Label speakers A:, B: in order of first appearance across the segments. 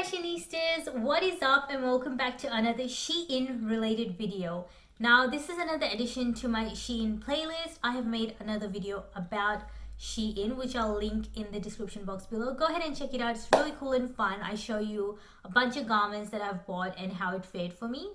A: fashionistas, what is up and welcome back to another Shein related video. Now this is another addition to my Shein playlist. I have made another video about Shein which I'll link in the description box below. Go ahead and check it out. It's really cool and fun. I show you a bunch of garments that I've bought and how it fared for me.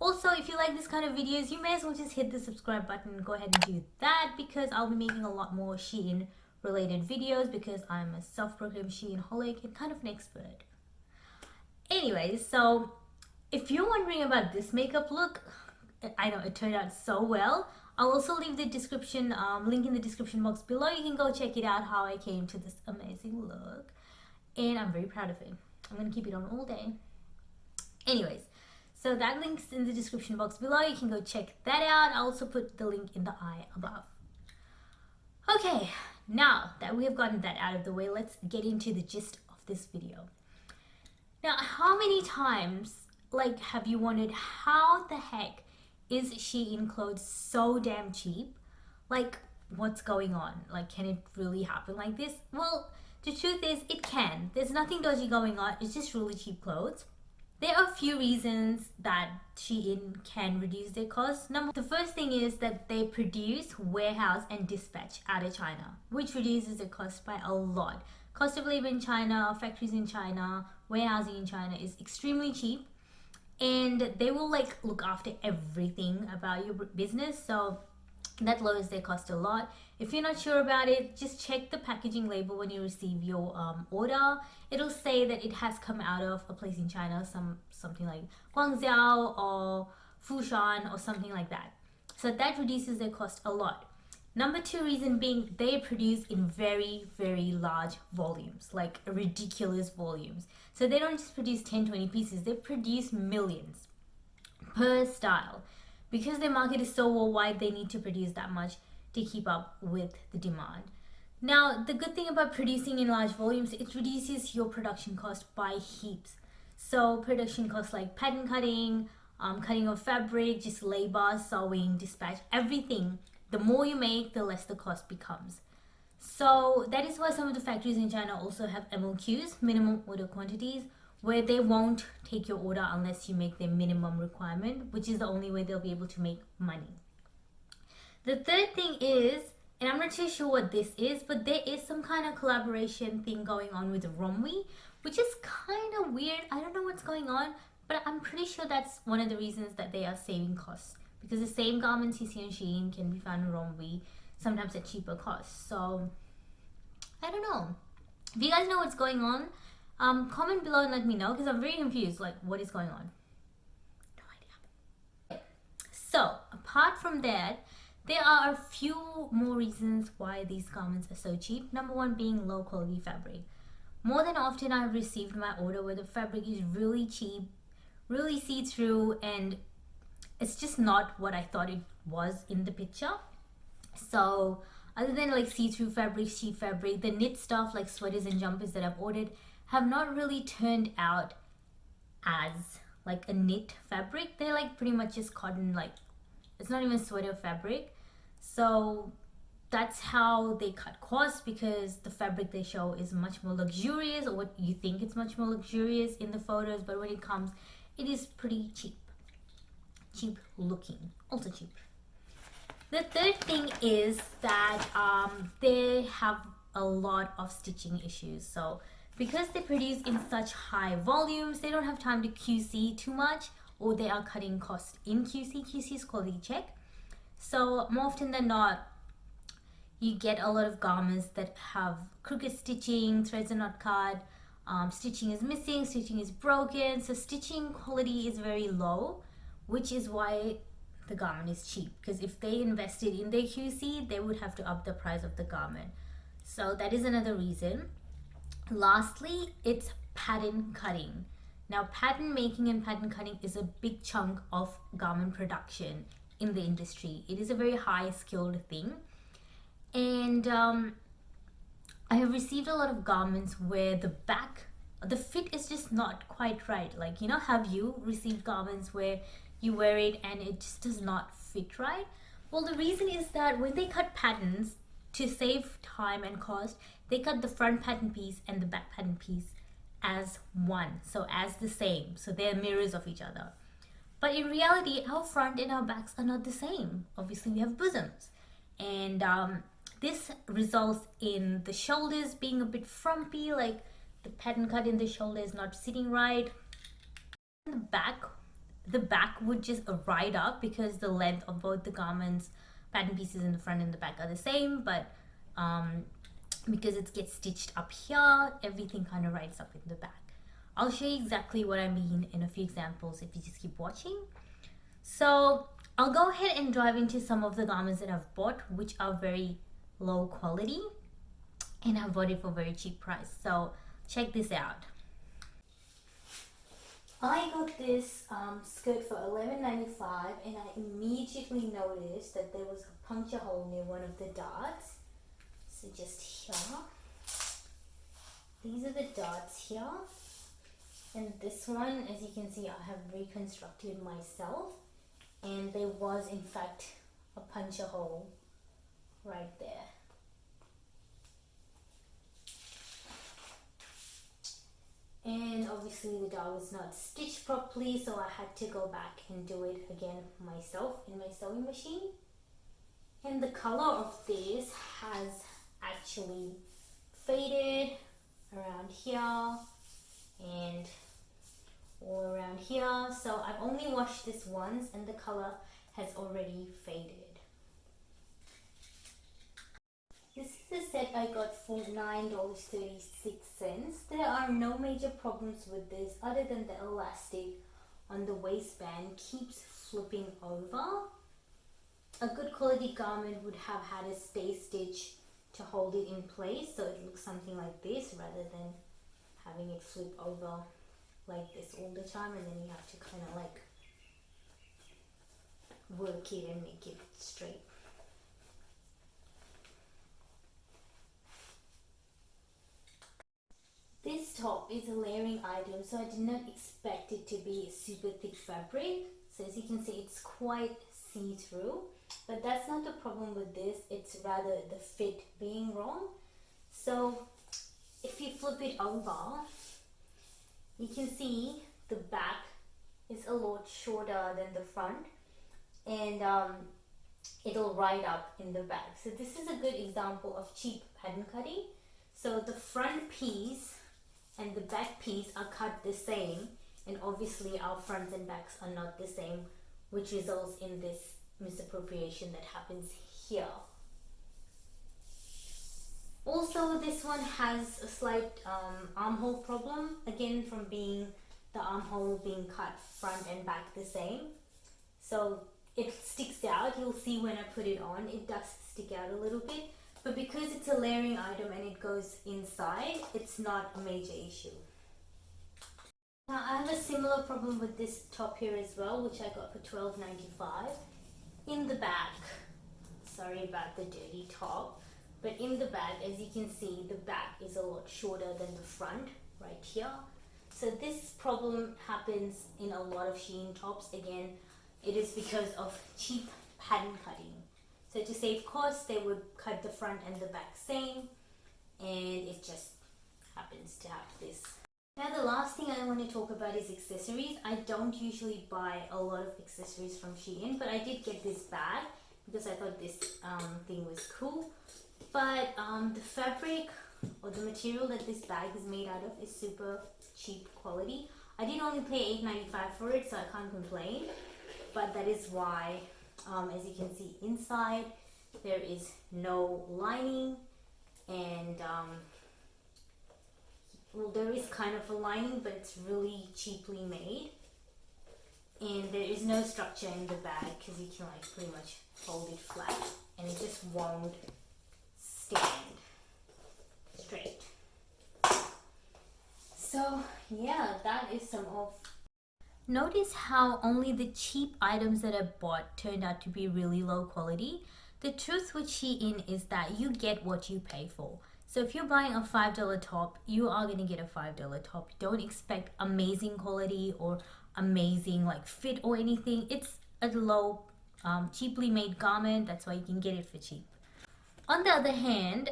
A: Also, if you like this kind of videos, you may as well just hit the subscribe button and go ahead and do that, because I'll be making a lot more Shein related videos because I'm a self-proclaimed Shein-holic and kind of an expert. Anyways, so if you're wondering about this makeup look, I know it turned out so well. I'll also leave the description link in the description box below. You can go check it out how I came to this amazing look, and I'm very proud of it. I'm gonna keep it on all day. Anyways, so that link's in the description box below. You can go check that out. I'll also put the link in the eye above. Okay, now that we have gotten that out of the way, let's get into the gist of this video. Now, how many times have you wondered how the heck is Shein clothes so damn cheap? What's going on? Can it really happen like this? Well, the truth is it can. There's nothing dodgy going on. It's just really cheap clothes. There are a few reasons that Shein can reduce their costs. The first thing is that they produce, warehouse and dispatch out of China, which reduces their cost by a lot. Cost of labor in China, factories in China, warehousing in China is extremely cheap, and they will look after everything about your business, so that lowers their cost a lot. If you're not sure about it, just check the packaging label when you receive your order. It'll say that it has come out of a place in China, something like Guangzhou or Fushan or something like that. So that reduces their cost a lot. Number two reason being, they produce in very, very large volumes, ridiculous volumes. So they don't just produce 10-20 pieces, they produce millions per style. Because their market is so worldwide, they need to produce that much to keep up with the demand. Now, the good thing about producing in large volumes, it reduces your production cost by heaps. So production costs like pattern cutting, cutting of fabric, just labor, sewing, dispatch, everything. The more you make, the less the cost becomes. So that is why some of the factories in China also have MOQs, minimum order quantities, where they won't take your order unless you make their minimum requirement, which is the only way they'll be able to make money. The third thing is, and I'm not too sure what this is, but there is some kind of collaboration thing going on with Romwe, which is kind of weird. I don't know what's going on, but I'm pretty sure that's one of the reasons that they are saving costs, because the same garments you see on Shein can be found in Romwe, sometimes at cheaper costs. So I don't know. If you guys know what's going on, comment below and let me know, because I'm very confused. What is going on? No idea. So apart from that, there are a few more reasons why these garments are so cheap. Number one being low quality fabric. More than often, I've received my order where the fabric is really cheap, really see-through, and it's just not what I thought it was in the picture. So other than see-through fabric, cheap fabric, the knit stuff like sweaters and jumpers that I've ordered have not really turned out as a knit fabric. They're pretty much just cotton, it's not even sweater fabric. So that's how they cut costs, because the fabric they show is much more luxurious, or what you think it's much more luxurious in the photos, but when it comes, it is pretty cheap looking, also cheap. The third thing is that they have a lot of stitching issues. So because they produce in such high volumes, they don't have time to QC too much, or they are cutting costs in QC. QC is quality check. So more often than not, you get a lot of garments that have crooked stitching, threads are not cut, stitching is missing, stitching is broken. So stitching quality is very low, which is why the garment is cheap, because if they invested in their QC, they would have to up the price of the garment. So that is another reason. Lastly, it's pattern cutting. Now, pattern making and pattern cutting is a big chunk of garment production in the industry. It is a very high skilled thing, and I have received a lot of garments where the fit is just not quite right. Have you received garments where you wear it and it just does not fit right? Well, the reason is that when they cut patterns, to save time and cost, they cut the front pattern piece and the back pattern piece as one, so as the same, so they're mirrors of each other. But in reality, our front and our backs are not the same. Obviously, we have bosoms, and this results in the shoulders being a bit frumpy, like the pattern cut in the shoulder is not sitting right. The back would just ride up because the length of both the garments, pattern pieces in the front and the back are the same, but because it gets stitched up here, everything kind of rides up in the back. I'll show you exactly what I mean in a few examples if you just keep watching. So I'll go ahead and dive into some of the garments that I've bought, which are very low quality and I've bought it for a very cheap price. So check this out. I got this skirt for $11.95 and I immediately noticed that there was a puncture hole near one of the darts. So just here. These are the darts here. And this one, as you can see, I have reconstructed myself. And there was in fact a puncture hole right there. And obviously the dart was not stitched properly, so I had to go back and do it again myself in my sewing machine. And the color of this has actually faded around here and all around here. So I've only washed this once and the color has already faded. This is a set I got for $9.36. There are no major problems with this other than the elastic on the waistband keeps flipping over. A good quality garment would have had a stay stitch to hold it in place, so it looks something like this rather than having it flip over like this all the time, and then you have to kind of like work it and make it straight. This top is a layering item, so I did not expect it to be super thick fabric. So as you can see, it's quite see-through, but that's not the problem with this, it's rather the fit being wrong. So if you flip it over, you can see the back is a lot shorter than the front, and it'll ride up in the back. So this is a good example of cheap pattern cutting. So the front piece and the back piece are cut the same, and obviously our fronts and backs are not the same, which results in this misappropriation that happens here. Also, this one has a slight armhole problem, again from being the armhole being cut front and back the same. So it sticks out, you'll see when I put it on, it does stick out a little bit. But because it's a layering item and it goes inside, it's not a major issue. Now I have a similar problem with this top here as well, which I got for $12.95. In the back, sorry about the dirty top, but in the back, as you can see, the back is a lot shorter than the front right here. So this problem happens in a lot of Shein tops. Again, it is because of cheap pattern cutting. So to save costs, they would cut the front and the back same, and it just happens to have this. Now the last thing I want to talk about is accessories. I don't usually buy a lot of accessories from Shein, but I did get this bag because I thought this thing was cool. But the fabric or the material that this bag is made out of is super cheap quality. I did only pay $8.95 for it, so I can't complain. But that is why, as you can see inside, there is no lining, and well, there is kind of a lining, but it's really cheaply made. And there is no structure in the bag because you can like pretty much fold it flat and it just won't stand straight. So yeah, that is some of. Notice how only the cheap items that I bought turned out to be really low quality. The truth with Shein is that you get what you pay for. So if you're buying a $5 top, you are going to get a $5 top. Don't expect amazing quality or amazing like fit or anything. It's a low, cheaply made garment. That's why you can get it for cheap. On the other hand,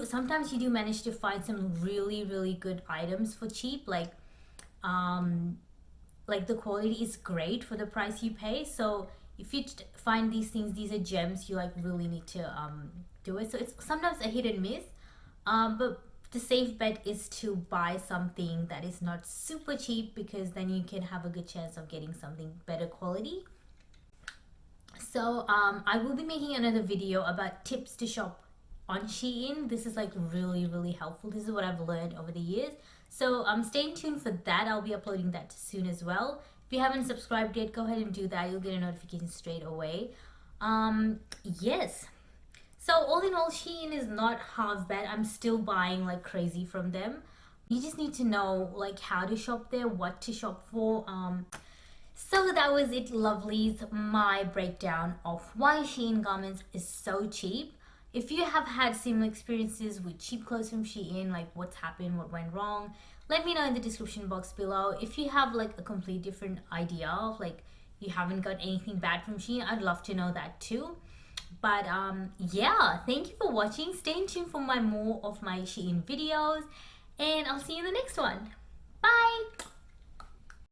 A: sometimes you do manage to find some really good items for cheap, like the quality is great for the price you pay. So if you find these things, these are gems, you like really need to do it. So it's sometimes a hit and miss, but the safe bet is to buy something that is not super cheap, because then you can have a good chance of getting something better quality. So I will be making another video about tips to shop on Shein. This is like really helpful. This is what I've learned over the years. So stay tuned for that. I'll be uploading that soon as well. If you haven't subscribed yet, go ahead and do that. You'll get a notification straight away. Yes. So all in all, Shein is not half bad. I'm still buying like crazy from them. You just need to know like how to shop there, what to shop for. So that was it, lovelies, my breakdown of why Shein garments is so cheap. If you have had similar experiences with cheap clothes from Shein, like what's happened, what went wrong, let me know in the description box below. If you have like a complete different idea of like you haven't got anything bad from Shein, I'd love to know that too. But yeah, thank you for watching. Stay tuned for more of my Shein videos, and I'll see you in the next one. Bye!